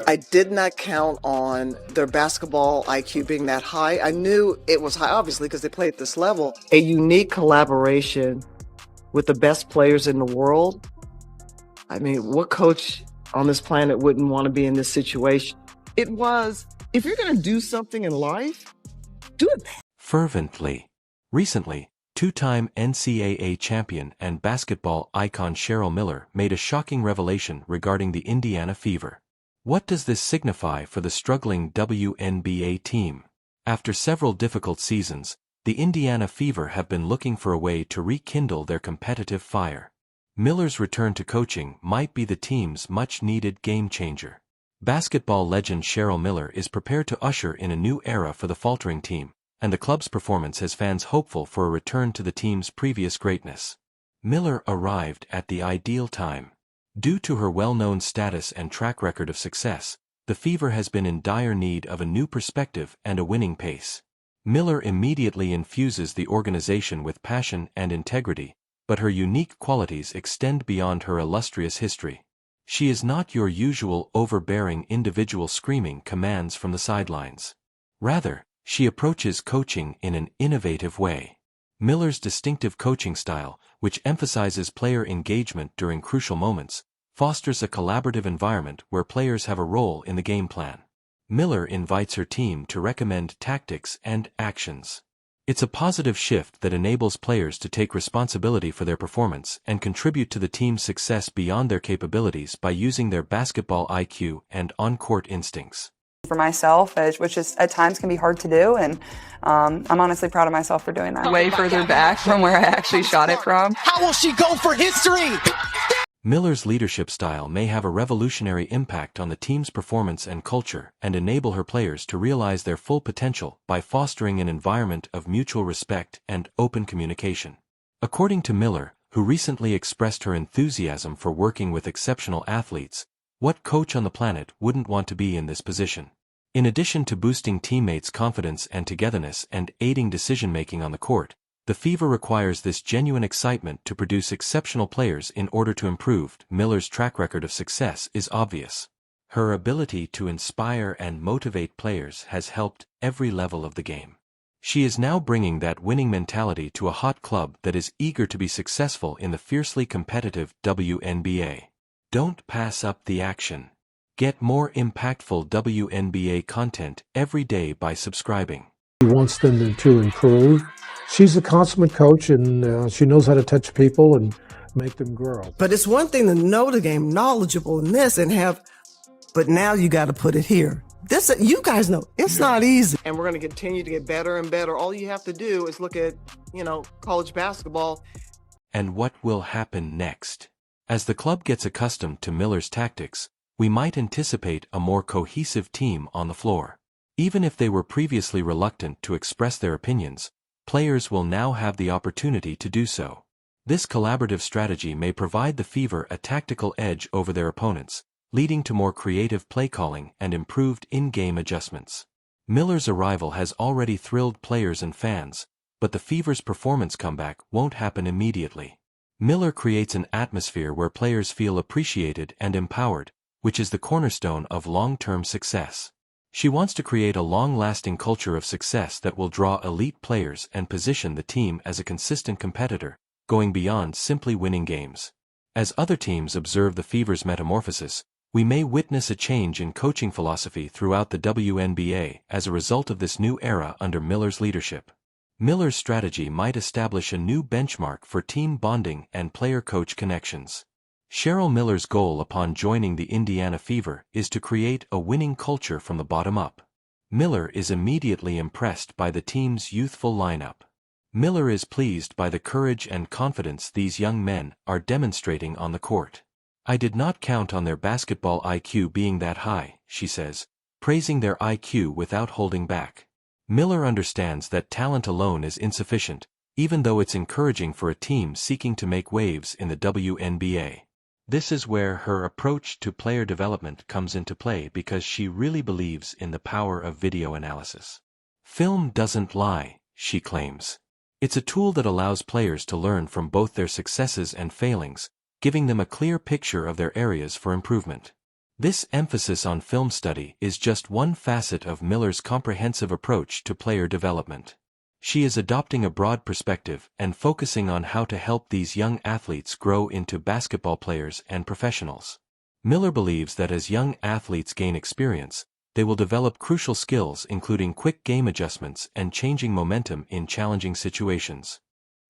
I did not count on their basketball IQ being that high. I knew it was high, obviously, because they play at this level. A unique collaboration with the best players in the world. I mean, what coach on this planet wouldn't want to be in this situation? It was, if you're going to do something in life, do it fervently. Recently, two-time NCAA champion and basketball icon Cheryl Miller made a shocking revelation regarding the Indiana Fever. What does this signify for the struggling WNBA team? After several difficult seasons, the Indiana Fever have been looking for a way to rekindle their competitive fire. Miller's return to coaching might be the team's much-needed game-changer. Basketball legend Cheryl Miller is prepared to usher in a new era for the faltering team, and the club's performance has fans hopeful for a return to the team's previous greatness. Miller arrived at the ideal time. Due to her well-known status and track record of success, the Fever has been in dire need of a new perspective and a winning pace. Miller immediately infuses the organization with passion and integrity, but her unique qualities extend beyond her illustrious history. She is not your usual overbearing individual screaming commands from the sidelines. Rather, she approaches coaching in an innovative way. Miller's distinctive coaching style, which emphasizes player engagement during crucial moments, fosters a collaborative environment where players have a role in the game plan. Miller invites her team to recommend tactics and actions. It's a positive shift that enables players to take responsibility for their performance and contribute to the team's success beyond their capabilities by using their basketball IQ and on-court instincts. For myself, which is at times can be hard to do, and I'm honestly proud of myself for doing that. Way further back from where I actually shot it from. How will she go for history? Miller's leadership style may have a revolutionary impact on the team's performance and culture and enable her players to realize their full potential by fostering an environment of mutual respect and open communication. According to Miller, who recently expressed her enthusiasm for working with exceptional athletes, what coach on the planet wouldn't want to be in this position? In addition to boosting teammates' confidence and togetherness and aiding decision-making on the court, the Fever requires this genuine excitement to produce exceptional players in order to improve. Miller's track record of success is obvious. Her ability to inspire and motivate players has helped every level of the game. She is now bringing that winning mentality to a hot club that is eager to be successful in the fiercely competitive WNBA. Don't pass up the action. Get more impactful WNBA content every day by subscribing. She wants them to improve. She's a consummate coach, and she knows how to touch people and make them grow. But it's one thing to know the game, knowledgeable in this, and have, but now you got to put it here. This, you guys know, it's not easy. And we're going to continue to get better and better. All you have to do is look at, college basketball. And what will happen next? As the club gets accustomed to Miller's tactics, we might anticipate a more cohesive team on the floor. Even if they were previously reluctant to express their opinions, players will now have the opportunity to do so. This collaborative strategy may provide the Fever a tactical edge over their opponents, leading to more creative play calling and improved in-game adjustments. Miller's arrival has already thrilled players and fans, but the Fever's performance comeback won't happen immediately. Miller creates an atmosphere where players feel appreciated and empowered, which is the cornerstone of long-term success. She wants to create a long-lasting culture of success that will draw elite players and position the team as a consistent competitor, going beyond simply winning games. As other teams observe the Fever's metamorphosis, we may witness a change in coaching philosophy throughout the WNBA as a result of this new era under Miller's leadership. Miller's strategy might establish a new benchmark for team bonding and player-coach connections. Cheryl Miller's goal upon joining the Indiana Fever is to create a winning culture from the bottom up. Miller is immediately impressed by the team's youthful lineup. Miller is pleased by the courage and confidence these young men are demonstrating on the court. I did not count on their basketball IQ being that high, she says, praising their IQ without holding back. Miller understands that talent alone is insufficient, even though it's encouraging for a team seeking to make waves in the WNBA. This is where her approach to player development comes into play because she really believes in the power of video analysis. Film doesn't lie, she claims. It's a tool that allows players to learn from both their successes and failings, giving them a clear picture of their areas for improvement. This emphasis on film study is just one facet of Miller's comprehensive approach to player development. She is adopting a broad perspective and focusing on how to help these young athletes grow into basketball players and professionals. Miller believes that as young athletes gain experience, they will develop crucial skills including quick game adjustments and changing momentum in challenging situations.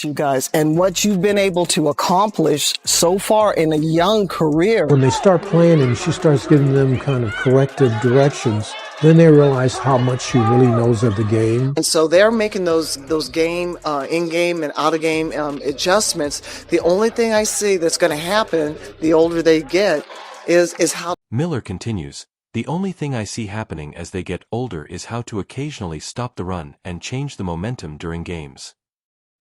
You guys, and what you've been able to accomplish so far in a young career. When they start playing and she starts giving them kind of corrective directions, then they realize how much she really knows of the game. And so they're making those game, in-game and out-of-game adjustments. The only thing I see that's going to happen the older they get is how... Miller continues, the only thing I see happening as they get older is how to occasionally stop the run and change the momentum during games.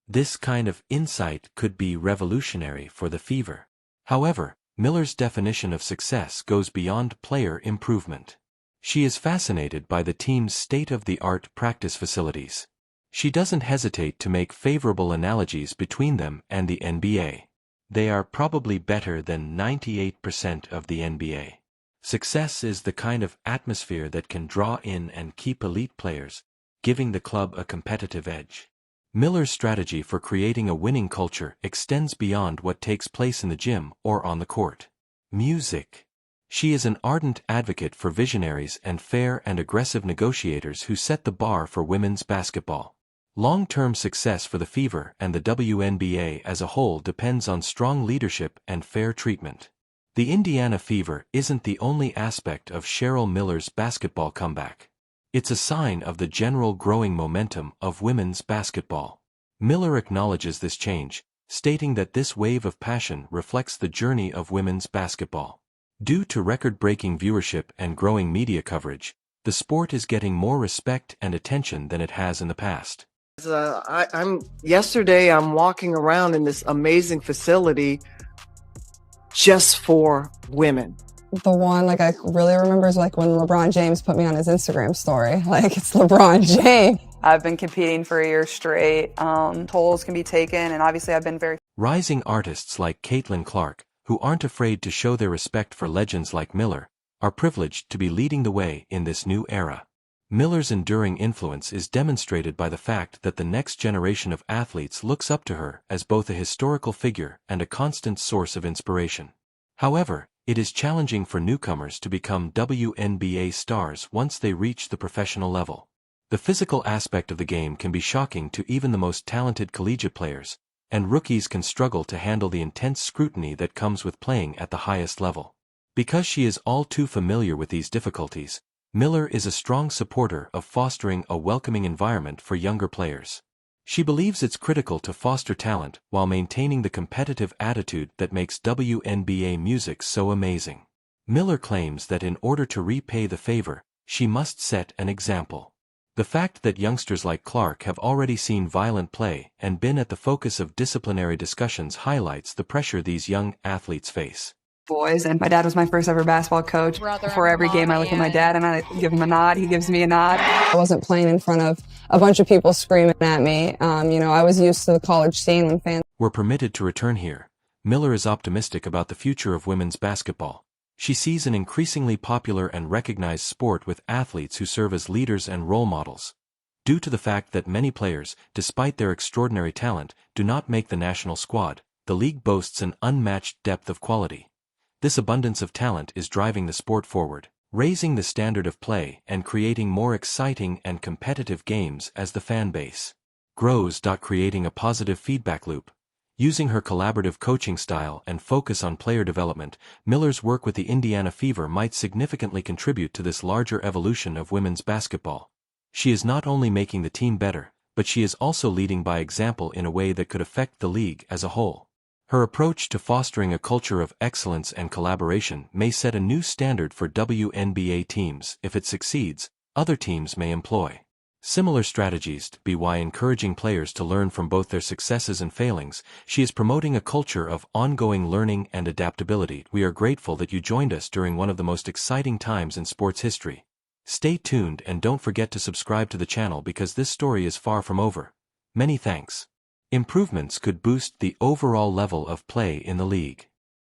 This kind of insight could be revolutionary for the Fever. However, Miller's definition of success goes beyond player improvement. She is fascinated by the team's state-of-the-art practice facilities. She doesn't hesitate to make favorable analogies between them and the NBA. They are probably better than 98% of the NBA. Success is the kind of atmosphere that can draw in and keep elite players, giving the club a competitive edge. Miller's strategy for creating a winning culture extends beyond what takes place in the gym or on the court. Music. She is an ardent advocate for visionaries and fair and aggressive negotiators who set the bar for women's basketball. Long-term success for the Fever and the WNBA as a whole depends on strong leadership and fair treatment. The Indiana Fever isn't the only aspect of Cheryl Miller's basketball comeback. It's a sign of the general growing momentum of women's basketball. Miller acknowledges this change, stating that this wave of passion reflects the journey of women's basketball. Due to record-breaking viewership and growing media coverage, the sport is getting more respect and attention than it has in the past. Yesterday I'm walking around in this amazing facility just for women. The one I really remember is when LeBron James put me on his Instagram story. It's LeBron James. I've been competing for a year straight. Tolls can be taken, and obviously I've been very... Rising artists like Caitlin Clark, who aren't afraid to show their respect for legends like Miller, are privileged to be leading the way in this new era. Miller's enduring influence is demonstrated by the fact that the next generation of athletes looks up to her as both a historical figure and a constant source of inspiration. However, it is challenging for newcomers to become WNBA stars once they reach the professional level. The physical aspect of the game can be shocking to even the most talented collegiate players, and rookies can struggle to handle the intense scrutiny that comes with playing at the highest level. Because she is all too familiar with these difficulties, Miller is a strong supporter of fostering a welcoming environment for younger players. She believes it's critical to foster talent while maintaining the competitive attitude that makes WNBA music so amazing. Miller claims that in order to repay the favor, she must set an example. The fact that youngsters like Clark have already seen violent play and been at the focus of disciplinary discussions highlights the pressure these young athletes face. Boys, and my dad was my first ever basketball coach. Before every game I look at my dad and I give him a nod, he gives me a nod. I wasn't playing in front of a bunch of people screaming at me. I was used to the college scene when fans were permitted to return here. Miller is optimistic about the future of women's basketball. She sees an increasingly popular and recognized sport with athletes who serve as leaders and role models. Due to the fact that many players, despite their extraordinary talent, do not make the national squad, the league boasts an unmatched depth of quality. This abundance of talent is driving the sport forward, raising the standard of play and creating more exciting and competitive games as the fan base grows. Creating a positive feedback loop. Using her collaborative coaching style and focus on player development, Miller's work with the Indiana Fever might significantly contribute to this larger evolution of women's basketball. She is not only making the team better, but she is also leading by example in a way that could affect the league as a whole. Her approach to fostering a culture of excellence and collaboration may set a new standard for WNBA teams. If it succeeds, other teams may employ similar strategies. By encouraging players to learn from both their successes and failings, she is promoting a culture of ongoing learning and adaptability. We are grateful that you joined us during one of the most exciting times in sports history. Stay tuned and don't forget to subscribe to the channel because this story is far from over. Many thanks. Improvements could boost the overall level of play in the league.